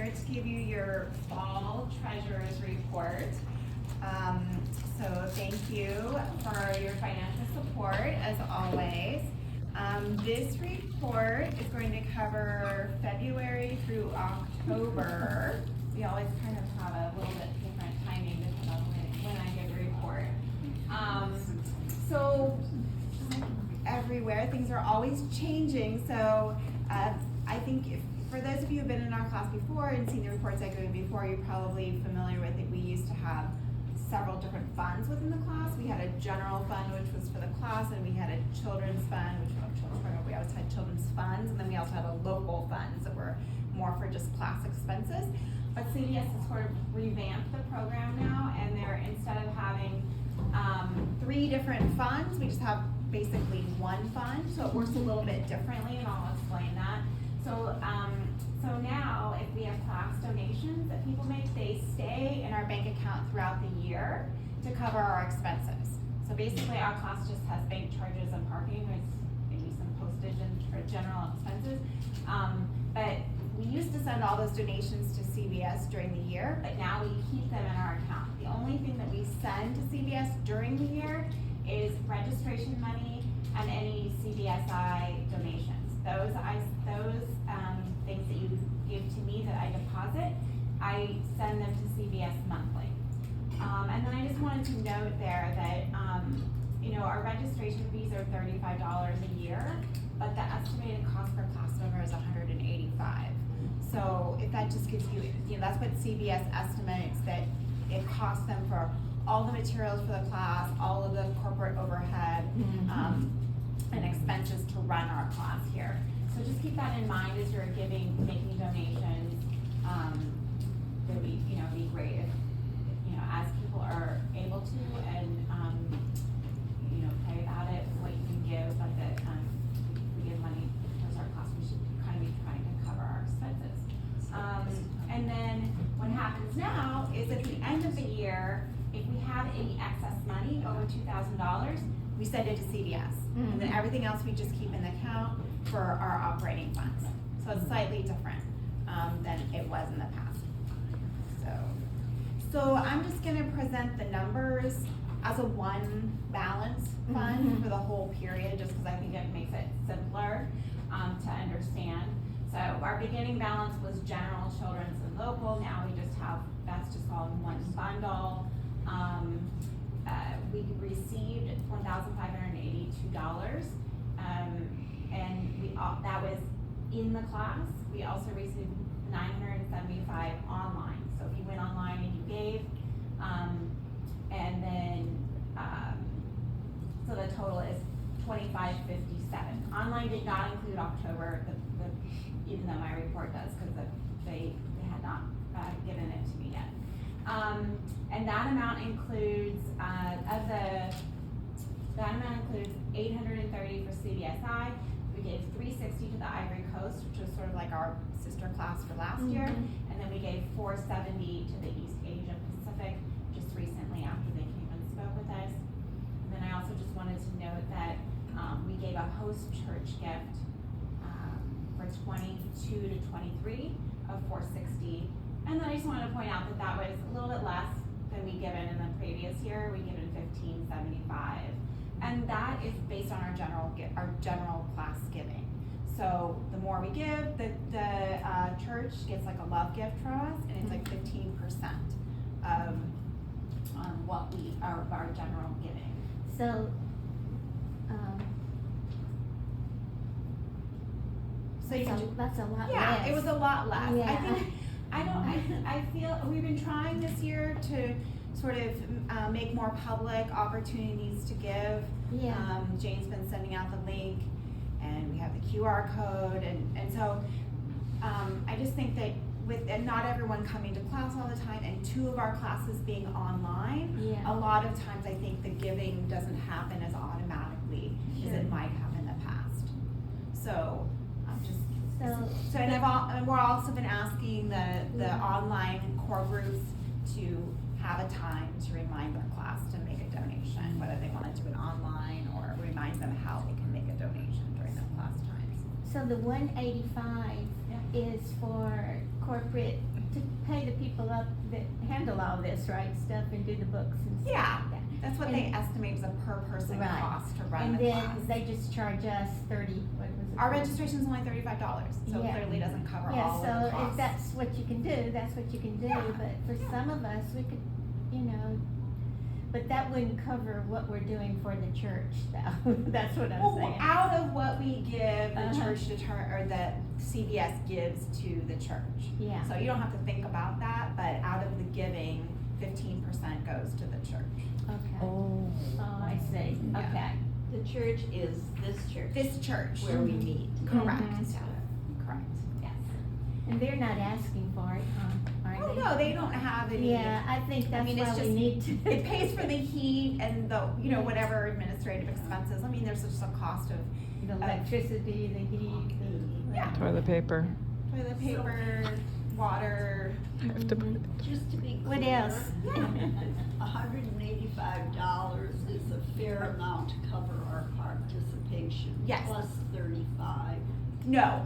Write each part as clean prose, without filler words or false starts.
here to give you your fall treasurer's report. So thank you for your financial support as always. This report is going to cover February through October. We always kind of have a little bit different timing depending on when I give the report. So everywhere things are always changing. So I think for those of you who have been in our class before and seen the reports I gave before, you're probably familiar with it. We used to have several different funds within the class. We had a general fund, which was for the class, and we had a children's fund, which we always had children's funds, and then we also had a local funds that were more for just class expenses. But CVS has sort of revamped the program now, and they're, instead of having 3 different funds, we just have basically one fund, so it works a little bit differently, and I'll explain that. So now, if we have class donations that people make, they stay in our bank account throughout the year to cover our expenses. So basically, our class just has bank charges and parking, there's maybe some postage and general expenses. But we used to send all those donations to CVS during the year, but now we keep them in our account. The only thing that we send to CVS during the year is registration money and any CVSI donations. Those things that you give to me that I deposit, I send them to CVS monthly. And then I just wanted to note there that our registration fees are $35 a year, but the estimated cost per class member is $185. So if that just gives you, that's what CVS estimates that it costs them for all the materials for the class, all of the corporate overhead, and expenses to run our class here. So just keep that in mind as you're making donations. It would be great if, as people are able to and, pray about it, what you can give, but that if we give money towards our class, we should kind of be trying to cover our expenses. And then what happens now is at the end of the year, if we have any excess money over $2,000, we send it to CVS. And then everything else we just keep in the account for our operating funds. So it's slightly different than it was in the past. So I'm just gonna present the numbers as a one balance fund for the whole period, just because I think it makes it simpler to understand. So our beginning balance was general, children's, and local. Now we just have, that's just all in one bundle. We received $1,582, and that was in the class. We also received $975 online. So if you went online and you gave, and then so the total is $2,557. Online did not include October, even though my report does, because they had not given it to me yet. And that amount includes $830 for CVSI. We gave $360 to the Ivory Coast, which was sort of like our sister class for last year, and then we gave $470 to the East Asia Pacific just recently after they came and spoke with us. And then I also just wanted to note that we gave a host church gift for 22 to 23 of $460. And then I just wanted to point out that that was a little bit less than we given in the previous year. We given $1,575, and that is based on our general class giving. So the more we give, the church gets like a love gift from us, and it's like 15% of what our general giving. So that's a lot less. Yeah, it was a lot less. Yeah. I feel we've been trying this year to sort of make more public opportunities to give. Yeah. Jane's been sending out the link, and we have the QR code, and so I just think that with not everyone coming to class all the time, and 2 of our classes being online, a lot of times I think the giving doesn't happen as automatically as it might have in the past. So and we're also been asking the online core groups to have a time to remind their class to make a donation, whether they want to do it online or remind them how they can make a donation during their class times. So the 185 is for corporate, to pay the people up that handle all this, right, stuff and do the books and stuff Yeah, like that. that's what they estimate as a per person Right. cost to run And the then class. they just charge us 30, what was it? Our registration is only $35, so it Yeah. clearly doesn't cover Yeah, all of the so if costs. that's what you can do, that's what you can do, Yeah. but for Yeah. some of us, we could, you know, but that wouldn't cover what we're doing for the church, though, that's what I'm Well, saying. out of what we give, the Uh-huh. church or the CVS gives to the church. Yeah, So you don't have to think about that, but out of the giving, 15% goes to the church. okay, Oh. oh, I see, Yeah. okay. The church is this church. This church. Where we meet. Correct. Mhm. Correct, yes. And they're not asking for it, are Oh, they? no, they don't have any. Yeah, I think that's mean, it's why we just- need to. It pays for the heat and the, whatever administrative expenses. I mean, there's just a cost of The electricity, the heat, the. Yeah. Toilet paper. toilet paper, water. I have to put Just to be What clear, else? $185 is a fair amount to cover our participation. Yes. Plus 35. No,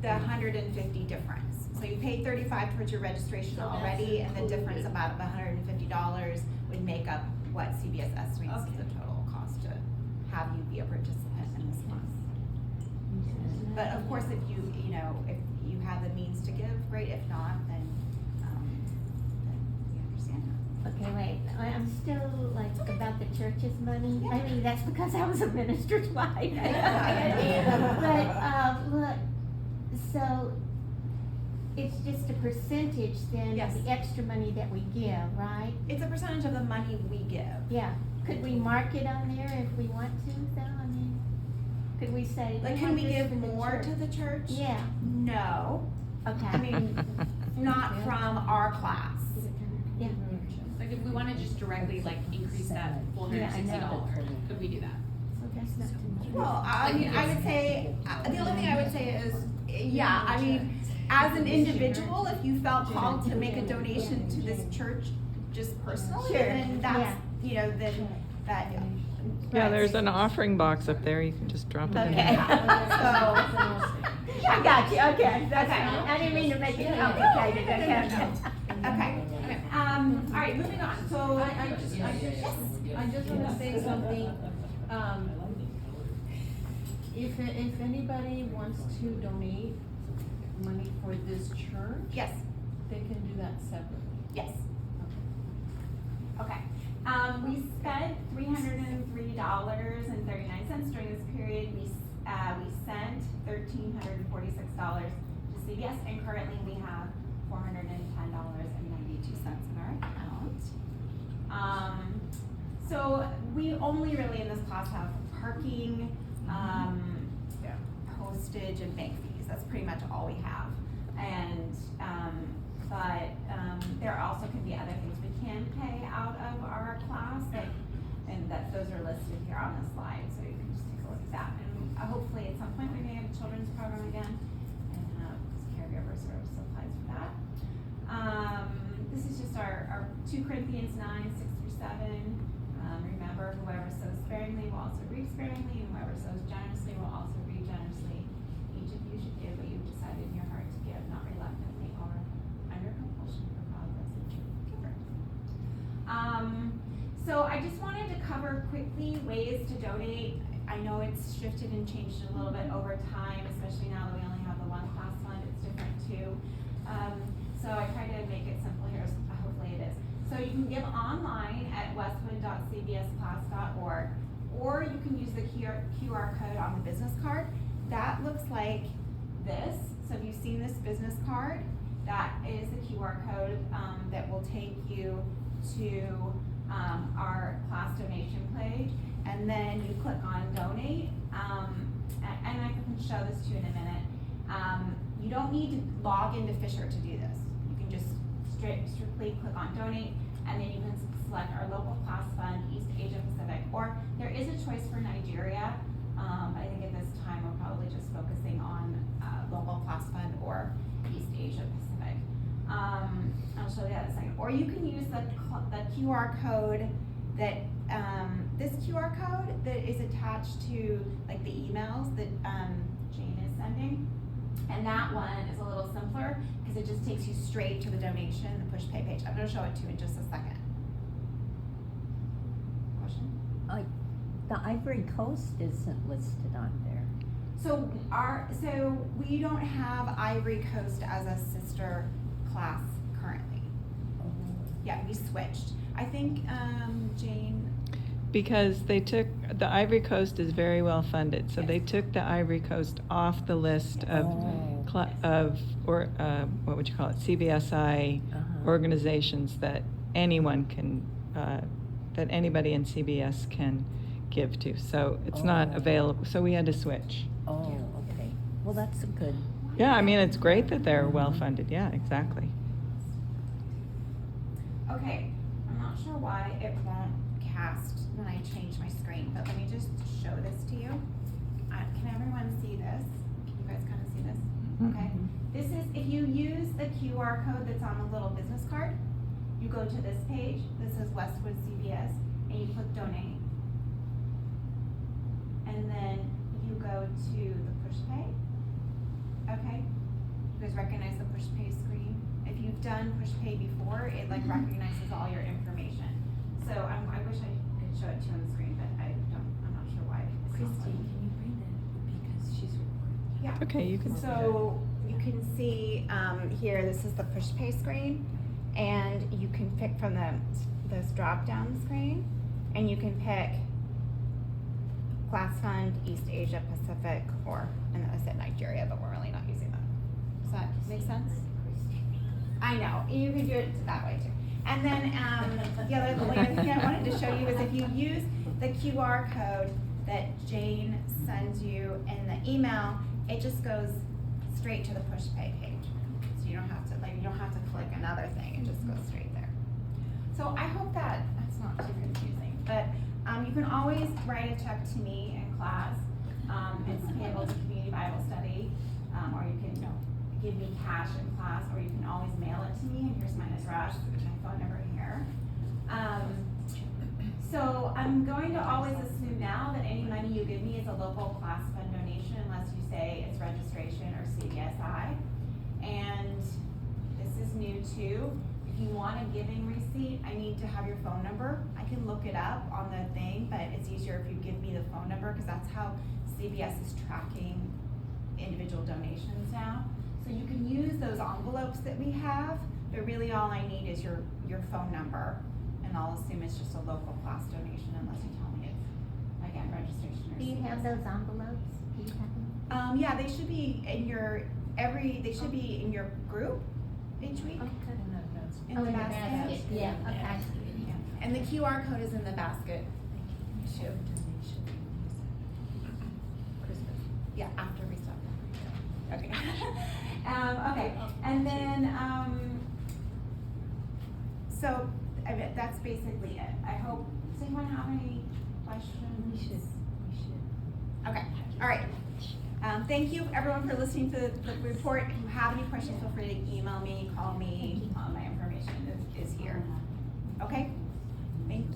the 150 difference. So you paid 35 towards your registration So that's already, and the difference included. about $150 would make up what CBS estimates is the Okay. total cost to have you be a participant in this class. But of course, if you have the means to give, great. If not, then we understand that. Okay, wait, I'm still like Okay. about the church's money. I Yeah. mean, that's because I was a minister's wife. Yeah. But, look, so it's just a percentage then Yes. of the extra money that we give, right? It's a percentage of the money we give. Yeah, could we mark it on there if we want to, though? I mean, could we say? Like, can want we this give for the more church? to the church? Yeah, No, okay. I mean, not from our class. Yeah. Like if we wanna just directly like increase that $460, could we do that? So that's not too much. Well, I mean, I would say, the only thing I would say is, yeah, I mean, as an individual, if you felt called to make a donation to this church just personally, Sure, then that's, then that, Yeah, there's an offering box up there. You can just drop it in. Okay. So- I got you, okay, that's Okay. fine. I didn't mean to make it complicated, okay. Okay, all right, moving on, so. I just wanna say something, if anybody wants to donate money for this church, Yes, they can do that separately. yes. Okay, we spent $303.39 during this period. We sent $1,346 to CVS, and currently we have $410.92 in our account. So we only really in this class have parking, postage and bank fees. That's pretty much all we have. And, there also can be other things we can pay out of our class, and those are listed here on the slide, so you can just take a look at that. And hopefully at some point we may have a children's program again, and caregiver sort of supplies for that. This is just our 2 Corinthians 9:6-7. Remember, whoever sows sparingly will also reap sparingly, and whoever sows generously will also reap generously. Each of you should give what you've decided in your heart to give, not reluctantly or under compulsion, for God loves a cheerful giver. So I just wanted to cover quickly ways to donate. I know it's shifted and changed a little bit over time, especially now that we only have the one class fund. It's different too. So I try to make it simple here, so hopefully it is. So you can give online at westwood.cbsclass.org, or you can use the QR code on the business card. That looks like this. So if you've seen this business card, that is the QR code that will take you to our class donation page, and then you click on donate, and I can show this to you in a minute. You don't need to log into Fisher to do this. You can just strictly click on donate, and then you can select our local class fund, East Asia Pacific, or there is a choice for Nigeria. I think at this time we're probably just focusing on local class fund or East Asia Pacific. I'll show you that in a second. Or you can use the QR code that, this QR code that is attached to like the emails that Jane is sending. And that one is a little simpler because it just takes you straight to the donation, the push pay page. I'm gonna show it to you in just a second. Question? The Ivory Coast isn't listed on there. So we don't have Ivory Coast as a sister class currently. Yeah, we switched. I think, Jane, Because they took, the Ivory Coast is very well funded, so they took the Ivory Coast off the list of, what would you call it, CBSI organizations that anyone can, that anybody in CBS can give to. So it's not available, so we had to switch. Oh, okay. Well, that's a good. Yeah, I mean, it's great that they're well funded, yeah, exactly. okay, I'm not sure why it won't cast when I change my screen, but let me just show this to you. Can everyone see this? Can you guys kind of see this? Okay. This is, if you use the QR code that's on the little business card, you go to this page, this is Westwood CBS, and you click donate. And then you go to the push pay. Okay? You guys recognize the push pay screen? If you've done push pay before, it like recognizes all your information. So I wish I could show it to you on the screen, but I'm not sure why. It's not Kristi, letting me. can you bring that, because she's recording. Yeah. Okay, you can see that. So you can see here, this is the push pay screen, and you can pick from this drop down screen, and you can pick Class Fund, East Asia Pacific, and I said Nigeria, but we're really not using that. Does that make sense? I know, you can do it that way too. And then the other thing I wanted to show you is if you use the QR code that Jane sends you in the email, it just goes straight to the push pay page. So you don't have to click another thing, it just goes straight there. So I hope that's not too confusing, but you can always write a check to me in class. It's payable to Community Bible Study, or you can give me cash in class, or you can always mail it to me, and here's my address, my phone number here. So I'm going to always assume now that any money you give me is a local class fund donation unless you say it's registration or CBSI. And this is new too. If you want a giving receipt, I need to have your phone number. I can look it up on the thing, but it's easier if you give me the phone number because that's how CBS is tracking individual donations now. So you can use those envelopes that we have, but really all I need is your phone number, and I'll assume it's just a local class donation unless you tell me it's, again, registration or Do you have CBS. those envelopes? Do you have them? Yeah, they should be in your group each week. In Oh, the basket. Yeah, okay. Yeah. And the QR code is in the basket too. Yeah, after we stop. Okay. Okay, and then, so, I mean, that's basically it. I hope, does anyone have any questions? We should. Okay, all right. Thank you, everyone, for listening to the report. If you have any questions, feel free to email me, call me. My information is here. Okay? Thank you.